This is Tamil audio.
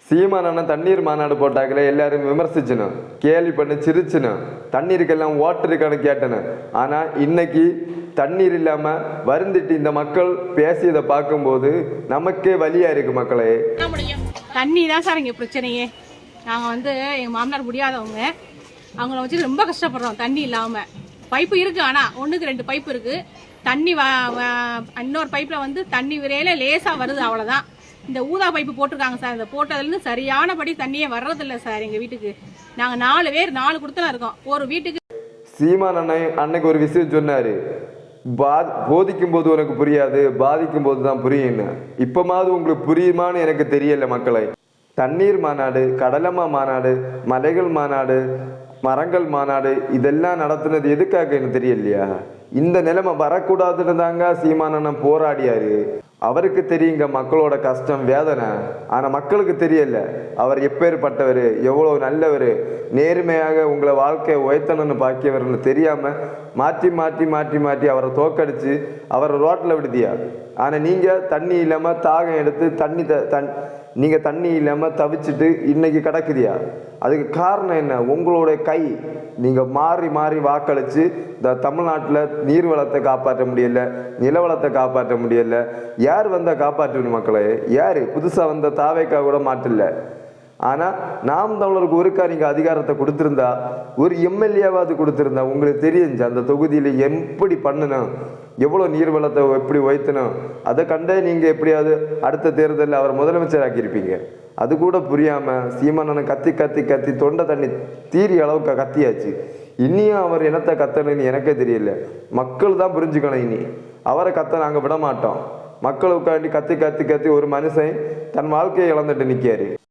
சீமானண்ணன் தண்ணீர் மாநாடு போட்டாங்களே எல்லாரும் விமர்சிச்சனும், கேலி பண்ணி சிரிச்சனும், தண்ணீருக்கெல்லாம் ஓட்டர் இருக்கான்னு கேட்டனு. ஆனால் இன்னைக்கு தண்ணீர் இல்லாமல் வருந்திட்டு இந்த மக்கள் பேசியதை பார்க்கும்போது நமக்கே வலியா இருக்கு. மக்களே, தண்ணி தான் சார் இங்கே பிரச்சனையே. நாங்கள் எங்கள் மாமனார் முடியாதவங்க, அவங்கள வச்சு ரொம்ப கஷ்டப்படுறோம். தண்ணி இல்லாமல் பைப்பு இருக்குது, ஆனால் 1க்கு 2 பைப்பு இருக்குது. தண்ணி இன்னொரு பைப்பில் தண்ணி விரையில லேசாக வருது, அவ்வளோதான். இந்த ஊதா பைப்பு போட்டிருக்காங்க சார். இந்த போட்டதுலேருந்து சரியானபடி தண்ணியே வர்றதில்லை சார். எங்கள் வீட்டுக்கு நாங்கள் 4 பேர் 4 கொடுத்தலாம் இருக்கோம் ஒரு வீட்டுக்கு. சீமான் அன்னைக்கு ஒரு விஷயம் சொன்னாரு, போதிக்கும் போது உனக்கு புரியாது, பாதிக்கும் போது தான் புரியும். இப்பமாவது உங்களுக்கு புரியுமான்னு எனக்கு தெரியல. மக்களை, தண்ணீர் மாநாடு, கடலம்மா மாநாடு, மலைகள் மாநாடு, மரங்கள் மாநாடு இதெல்லாம் நடத்துனது எதுக்காக எனக்கு தெரியலையா? இந்த நிலைமை வரக்கூடாதுன்னு தாங்க சீமானண்ணன் போராடியாரு. அவருக்கு தெரியுங்க மக்களோட கஷ்டம் வேதனை. ஆனால் மக்களுக்கு தெரியல அவர் எப்பேற்பட்டவர், எவ்வளோ நல்லவர், நேர்மையாக உங்களை வாழ்க்கையை உயர்த்தணும்னு பாக்கியவர்னு தெரியாமல் மாற்றி மாற்றி மாற்றி மாற்றி அவரை தோக்கடிச்சு அவரை ரோட்டில் விடுதியா. ஆனால் நீங்கள் தண்ணி இல்லாமல் தாகம் எடுத்து நீங்கள் தண்ணி இல்லாமல் தவிச்சிட்டு இன்னைக்கு கிடக்குதியா? அதுக்கு காரணம் என்ன? உங்களுடைய கை. நீங்கள் மாறி மாறி வாக்களித்து இந்த தமிழ்நாட்டில் நீர் வளத்தை காப்பாற்ற முடியல, நிலவளத்தை காப்பாற்ற முடியல. யார் வந்தால் காப்பாற்றணும் மக்களே? யார்? புதுசாக வந்த தாவேக்கா கூட மாட்டில்ல. ஆனால் நாம் தமிழருக்கு ஒருக்கா நீங்கள் அதிகாரத்தை கொடுத்துருந்தா, ஒரு எம்எல்ஏவாவது கொடுத்துருந்தா உங்களுக்கு தெரியுங்க அந்த தொகுதியில் எப்படி பண்ணணும், எவ்வளோ நீர்வளத்தை எப்படி உயர்த்தணும், அதை கண்டே நீங்கள் எப்படியாவது அடுத்த தேர்தலில் அவர் முதலமைச்சர் ஆக்கியிருப்பீங்க. அது கூட புரியாமல் சீமானண்ணன் கத்தி கத்தி கத்தி தொண்டை தண்ணி தீரி அளவுக்கு கத்தியாச்சு. இனியும் அவர் என்னத்தை கத்தணும்னு எனக்கே தெரியல. மக்கள் தான் புரிஞ்சுக்கணும். இனி அவரை கத்த நாங்கள் விட மாட்டோம். மக்களுக்காண்டி கத்தி கத்தி கத்தி ஒரு மனுஷன் தன் வாழ்க்கையை இழந்துட்டு நிற்காரு.